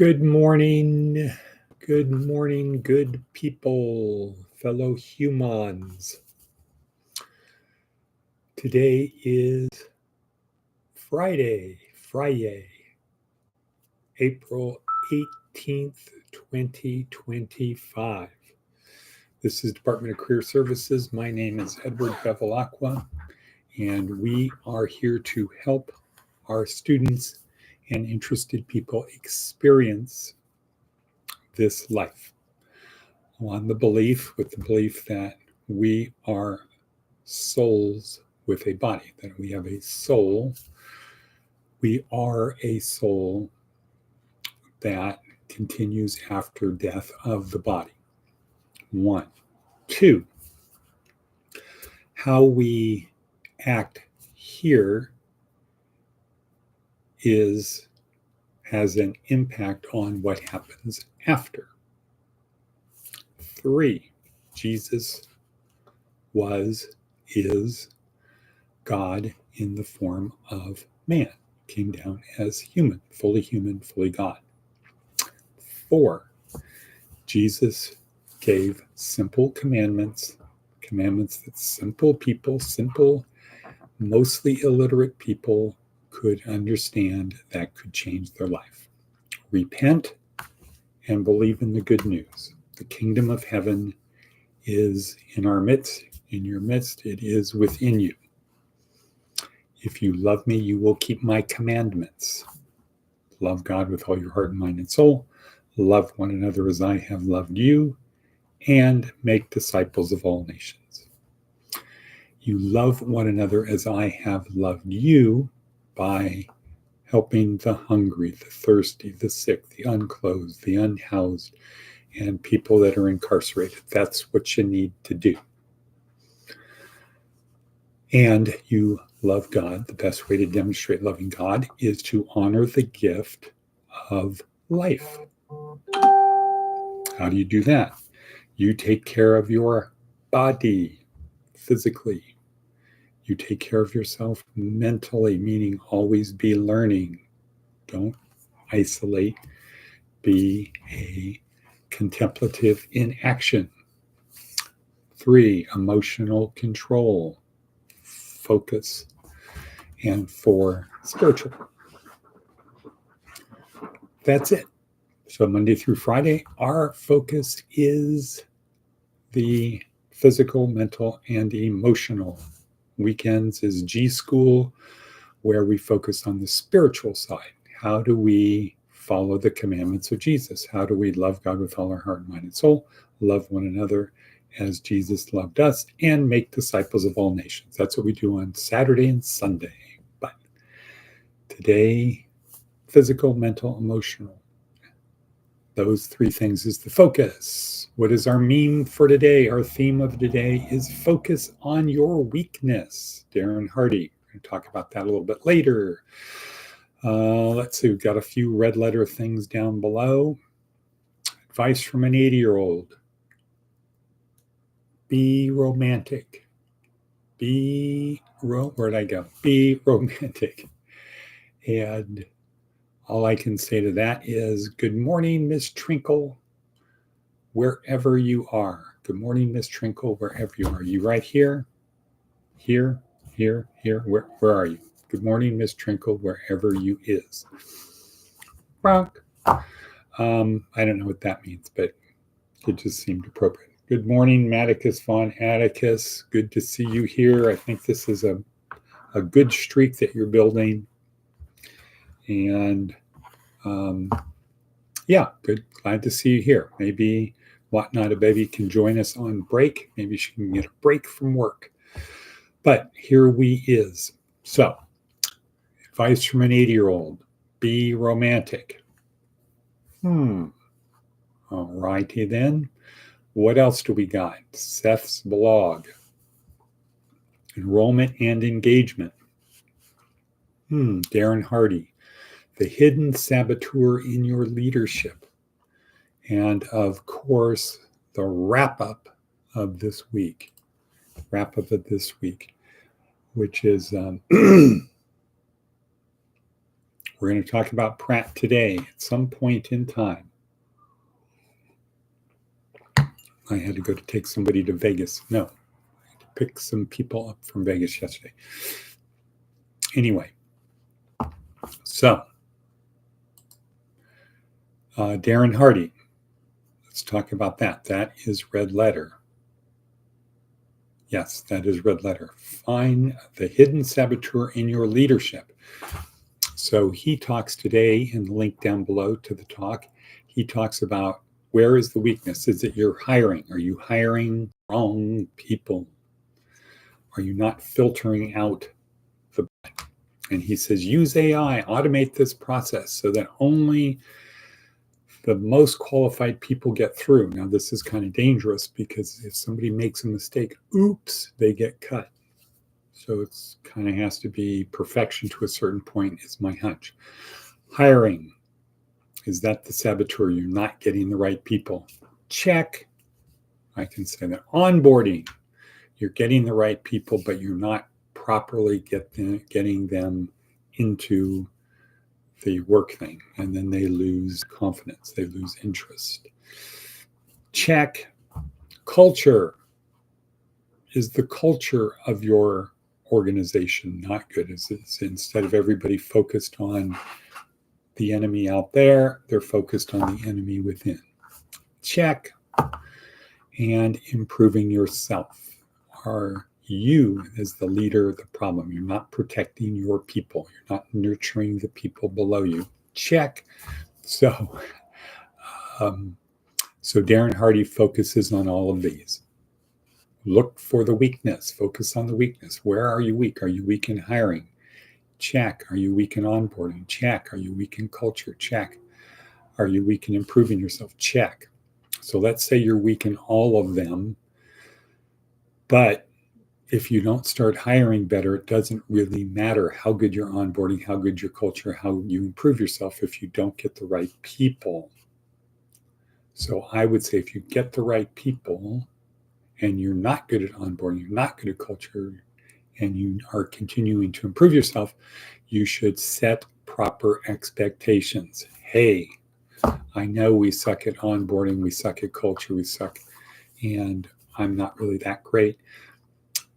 Good morning, good people, fellow humans. Today is Friday, April 18th, 2025. This is Department of Career Services. My name is Edward Bevilacqua, and we are here to help our students and interested people experience this life with the belief that we are souls with a body, that we have a soul. We are a soul that continues after death of the body. 1. 2, how we act here has an impact on what happens after. 3, Jesus is God in the form of man, came down as human, fully God. 4, Jesus gave simple commandments that simple people, mostly illiterate people could understand, that could change their life. Repent and believe in the good news. The kingdom of heaven is in our midst, in your midst. It is within you. If you love me, you will keep my commandments. Love God with all your heart, mind, and soul. Love one another as I have loved you, and make disciples of all nations. You love one another as I have loved you by helping the hungry, the thirsty, the sick, the unclothed, the unhoused, and people that are incarcerated. That's what you need to do. And you love God. The best way to demonstrate loving God is to honor the gift of life. How do you do that? You take care of your body physically. You take care of yourself mentally, meaning always be learning. Don't isolate. Be a contemplative in action. 3, emotional control, focus. And 4, spiritual. That's it. So Monday through Friday, our focus is the physical, mental, and emotional. Weekends is G School, where we focus on the spiritual side. How do we follow the commandments of Jesus? How do we love God with all our heart, mind, and soul, love one another as Jesus loved us, and make disciples of all nations? That's what we do on Saturday and Sunday. But today, physical, mental, emotional, those 3 things is the focus. What is our meme for today? Our theme of today is focus on your weakness. Darren Hardy. We're going to talk about that a little bit later. Let's see. We've got a few red letter things down below. Advice from an 80-year-old. Be romantic. Where'd I go? Be romantic. And all I can say to that is, good morning, Miss Trinkle, wherever you are. Good morning, Miss Trinkle, wherever you are. Are you right here? Here? Where are you? Good morning, Miss Trinkle, wherever you is. Bonk. I don't know what that means, but it just seemed appropriate. Good morning, Maticus Von Atticus. Good to see you here. I think this is a good streak that you're building. And good. Glad to see you here. Maybe Whatnot a Baby can join us on break. Maybe she can get a break from work. But here we is. So, advice from an 80-year-old. Be romantic. All righty then. What else do we got? Seth's blog. Enrollment and engagement. Darren Hardy. The hidden saboteur in your leadership. And of course, the wrap-up of this week. Which is We're going to talk about Pratt today at some point in time. I had to go to take somebody to Vegas. No, I had to pick some people up from Vegas yesterday. Anyway, so Darren Hardy, let's talk about that. That is red letter. Yes, that is red letter. Find the hidden saboteur in your leadership. So he talks today, in the link down below to the talk, he talks about where is the weakness? Is it your hiring? Are you hiring wrong people? Are you not filtering out the bad? And he says, use AI, automate this process so that only the most qualified people get through. Now, this is kind of dangerous because if somebody makes a mistake, oops, they get cut. So it's kind of has to be perfection to a certain point, is my hunch. Hiring, is that the saboteur? You're not getting the right people. Check. I can say that. Onboarding, you're getting the right people, but you're not properly getting them into the work thing, and then they lose confidence, they lose interest. Check. Culture, is the culture of your organization not good? Is it, instead of everybody focused on the enemy out there, they're focused on the enemy within? Check. And improving yourself. Are you, as the leader, the problem? You're not protecting your people. You're not nurturing the people below you. Check. So Darren Hardy focuses on all of these. Look for the weakness. Focus on the weakness. Where are you weak? Are you weak in hiring? Check. Are you weak in onboarding? Check. Are you weak in culture? Check. Are you weak in improving yourself? Check. So let's say you're weak in all of them, but if you don't start hiring better, it doesn't really matter how good your onboarding, how good your culture, how you improve yourself if you don't get the right people. So I would say if you get the right people and you're not good at onboarding, you're not good at culture, and you are continuing to improve yourself, you should set proper expectations. Hey, I know we suck at onboarding, we suck at culture, we suck, and I'm not really that great.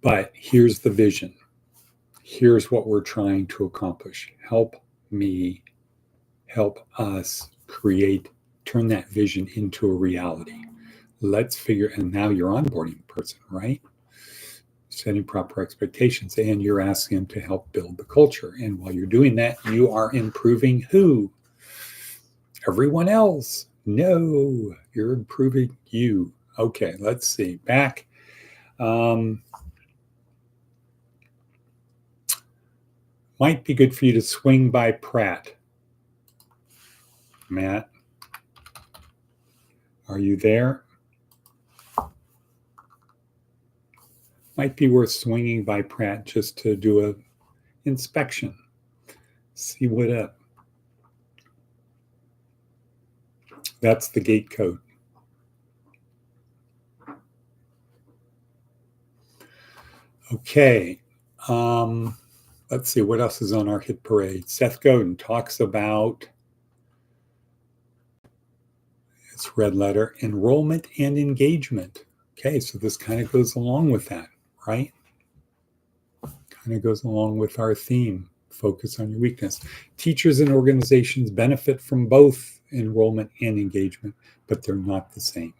But here's the vision. Here's what we're trying to accomplish. Help me, help us create, turn that vision into a reality. Let's figure, and now you're onboarding person, right? Setting proper expectations, and you're asking them to help build the culture. And while you're doing that, you are improving who? Everyone else. No, you're improving you. Okay, let's see. Back. Might be good for you to swing by Pratt. Matt, are you there? Might be worth swinging by Pratt just to do a inspection. See what up. That's the gate code. Okay. Let's see what else is on our hit parade. Seth Godin talks about, it's red letter, enrollment and engagement. Okay, so this kind of goes along with that, right? Kind of goes along with our theme, focus on your weakness. Teachers and organizations benefit from both enrollment and engagement, but they're not the same.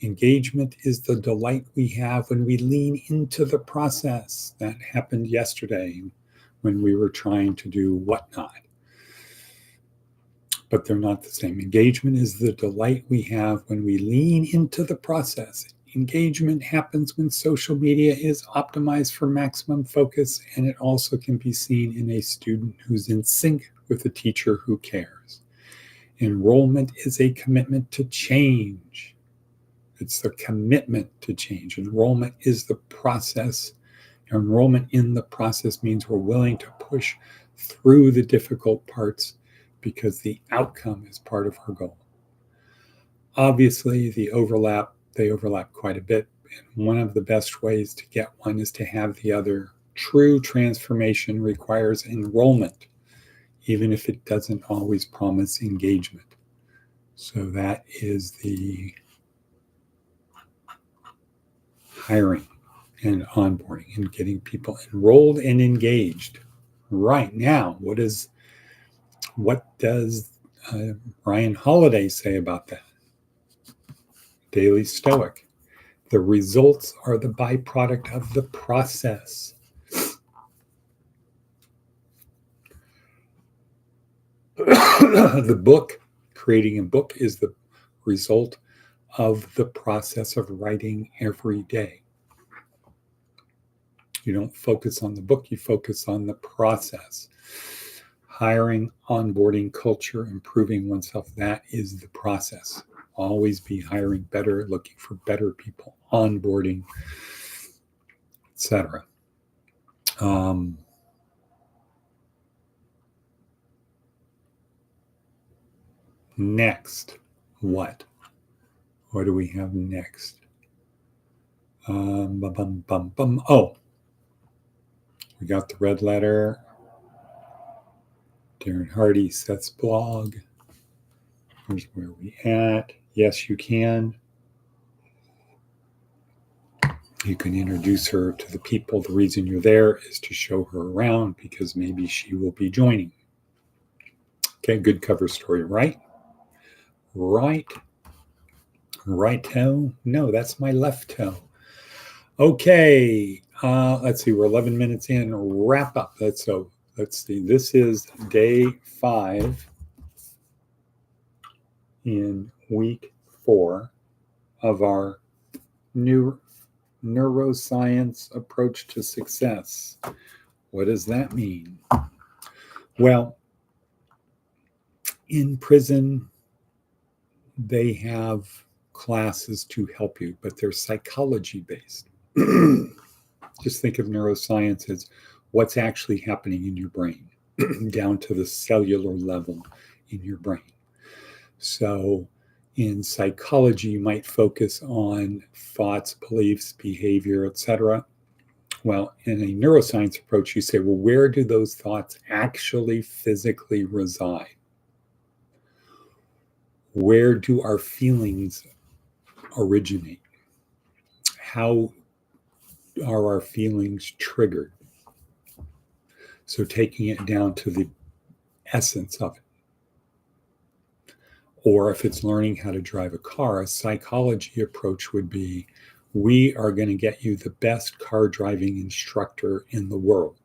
Engagement is the delight we have when we lean into the process. That happened yesterday when we were trying to do whatnot. But they're not the same. Engagement is the delight we have when we lean into the process. Engagement happens when social media is optimized for maximum focus, and it also can be seen in a student who's in sync with a teacher who cares. Enrollment is a commitment to change. It's the commitment to change. Enrollment is the process. Enrollment in the process means we're willing to push through the difficult parts because the outcome is part of our goal. Obviously, they overlap quite a bit. And one of the best ways to get one is to have the other. True transformation requires enrollment even if it doesn't always promise engagement. So that is the hiring and onboarding and getting people enrolled and engaged. Right now, what does Ryan Holiday say about that? Daily Stoic. The results are the byproduct of the process. The book, creating a book, is the result of the process of writing every day. You don't focus on the book, you focus on the process. Hiring, onboarding, culture, improving oneself, that is the process. Always be hiring better, looking for better people, onboarding, etc. Next, what? What do we have next? Oh, we got the red letter. Darren Hardy, Seth's blog. Here's where we at. Yes, you can. You can introduce her to the people. The reason you're there is to show her around because maybe she will be joining. Okay, good cover story, right? Right toe? No, that's my left toe. Okay, let's see. We're 11 minutes in. Wrap up. Let's see. This is day 5 in week 4 of our new neuroscience approach to success. What does that mean? Well, in prison, they have classes to help you, but they're psychology based. Just think of neuroscience as what's actually happening in your brain, down to the cellular level in your brain. So in psychology, you might focus on thoughts, beliefs, behavior, etc. Well, in a neuroscience approach, you say, well, where do those thoughts actually physically reside? Where do our feelings originate? How are our feelings triggered? So taking it down to the essence of it. Or if it's learning how to drive a car, a psychology approach would be, we are going to get you the best car driving instructor in the world.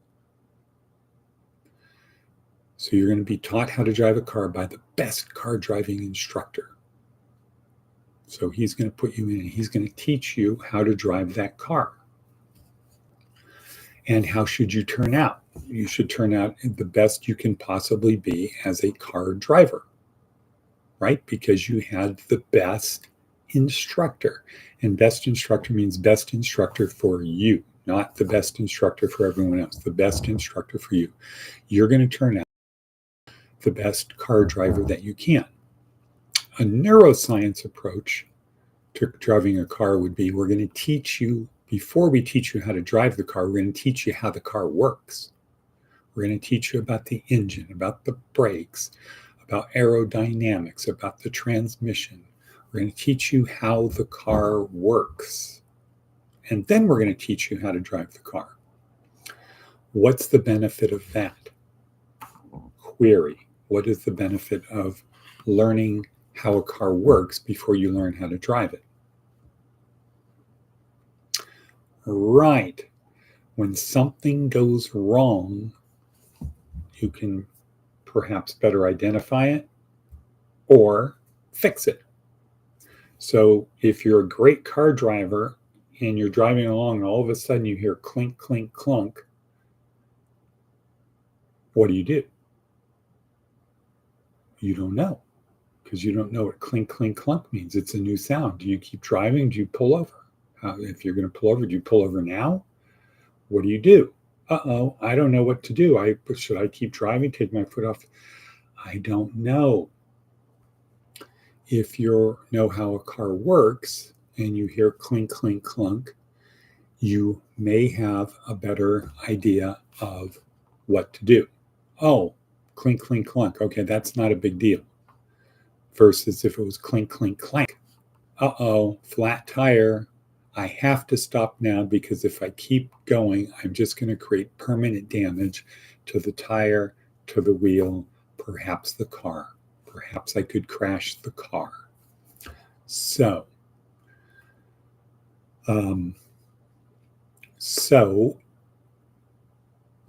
So you're going to be taught how to drive a car by the best car driving instructor. So he's going to put you in and he's going to teach you how to drive that car. And how should you turn out? You should turn out the best you can possibly be as a car driver, right? Because you had the best instructor. And best instructor means best instructor for you, not the best instructor for everyone else, the best instructor for you. You're going to turn out the best car driver that you can. A neuroscience approach to driving a car would be, we're going to teach you, before we teach you how to drive the car, we're going to teach you how the car works. We're going to teach you about the engine, about the brakes, about aerodynamics, about the transmission. We're going to teach you how the car works. And then we're going to teach you how to drive the car. What's the benefit of that? Query. What is the benefit of learning how a car works before you learn how to drive it? Right. When something goes wrong, you can perhaps better identify it or fix it. So if you're a great car driver and you're driving along and all of a sudden you hear clink, clink, clunk, what do? You don't know, because you don't know what clink, clink, clunk means. It's a new sound. Do you keep driving? Do you pull over? If you're going to pull over, do you pull over now? What do you do? Uh-oh, I don't know what to do. Should I keep driving, take my foot off? I don't know. If you know how a car works and you hear clink, clink, clunk, you may have a better idea of what to do. Oh, clink, clink, clunk. Okay, that's not a big deal. Versus if it was clink, clink, clank. Uh-oh, flat tire. I have to stop now because if I keep going, I'm just going to create permanent damage to the tire, to the wheel, perhaps the car. Perhaps I could crash the car. So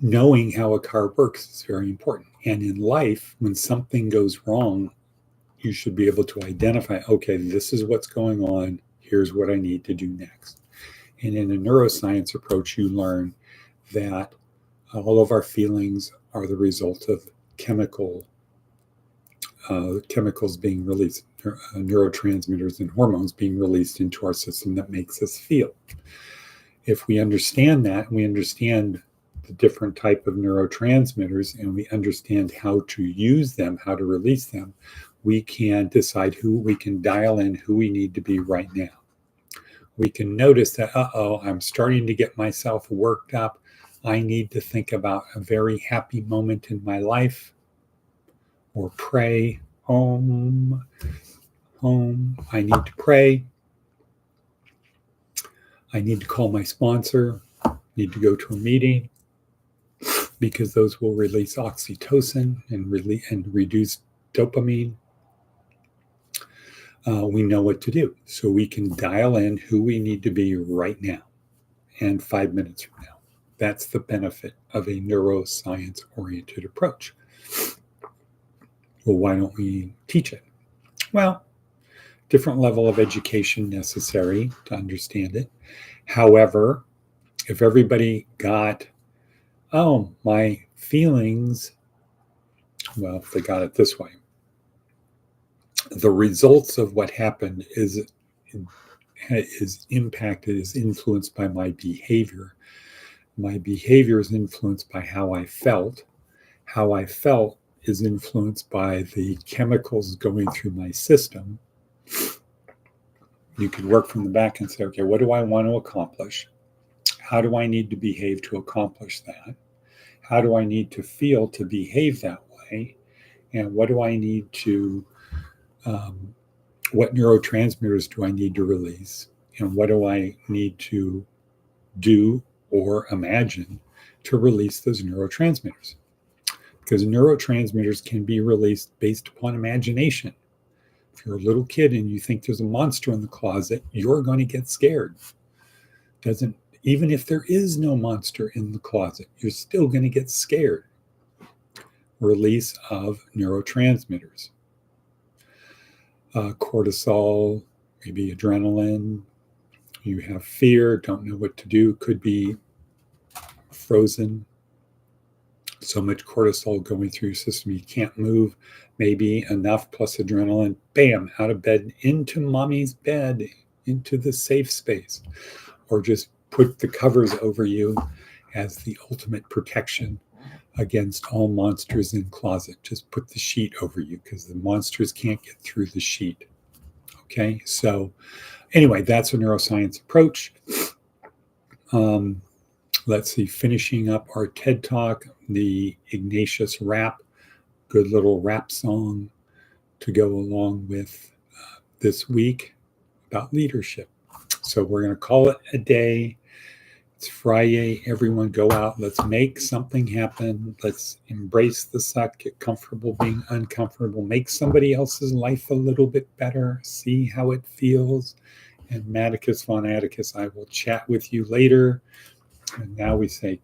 knowing how a car works is very important. And in life, when something goes wrong, you should be able to identify, okay, this is what's going on. Here's what I need to do next. And in a neuroscience approach, you learn that all of our feelings are the result of chemicals being released, neurotransmitters and hormones being released into our system that makes us feel. If we understand that, we understand the different type of neurotransmitters, and we understand how to use them, how to release them, we can decide we can dial in who we need to be right now. We can notice that, I'm starting to get myself worked up. I need to think about a very happy moment in my life, or pray, home. I need to pray. I need to call my sponsor, need to go to a meeting, because those will release oxytocin and reduce dopamine. We know what to do. So we can dial in who we need to be right now and 5 minutes from now. That's the benefit of a neuroscience-oriented approach. Well, why don't we teach it? Well, different level of education necessary to understand it. However, if everybody got, my feelings, well, if they got it this way, the results of what happened is impacted, is influenced by my behavior. My behavior is influenced by how I felt. How I felt is influenced by the chemicals going through my system. You could work from the back and say, okay, what do I want to accomplish? How do I need to behave to accomplish that? How do I need to feel to behave that way? And what do I need to, what neurotransmitters do I need to release? And what do I need to do or imagine to release those neurotransmitters? Because neurotransmitters can be released based upon imagination. If you're a little kid and you think there's a monster in the closet, you're going to get scared. Even if there is no monster in the closet, you're still going to get scared. Release of neurotransmitters. Cortisol, maybe adrenaline. You have fear, don't know what to do, could be frozen. So much cortisol going through your system, you can't move. Maybe enough plus adrenaline, bam, out of bed, into mommy's bed, into the safe space. Or just put the covers over you as the ultimate protection against all monsters in closet. Just put the sheet over you because the monsters can't get through the sheet. Okay, so anyway, that's a neuroscience approach. Let's see, finishing up our TED Talk, the Ignatius rap, good little rap song to go along with this week about leadership. So we're going to call it a day. It's Friday. Everyone go out. Let's make something happen. Let's embrace the suck, get comfortable being uncomfortable, make somebody else's life a little bit better, see how it feels. And Maticus von Atticus, I will chat with you later. And now we say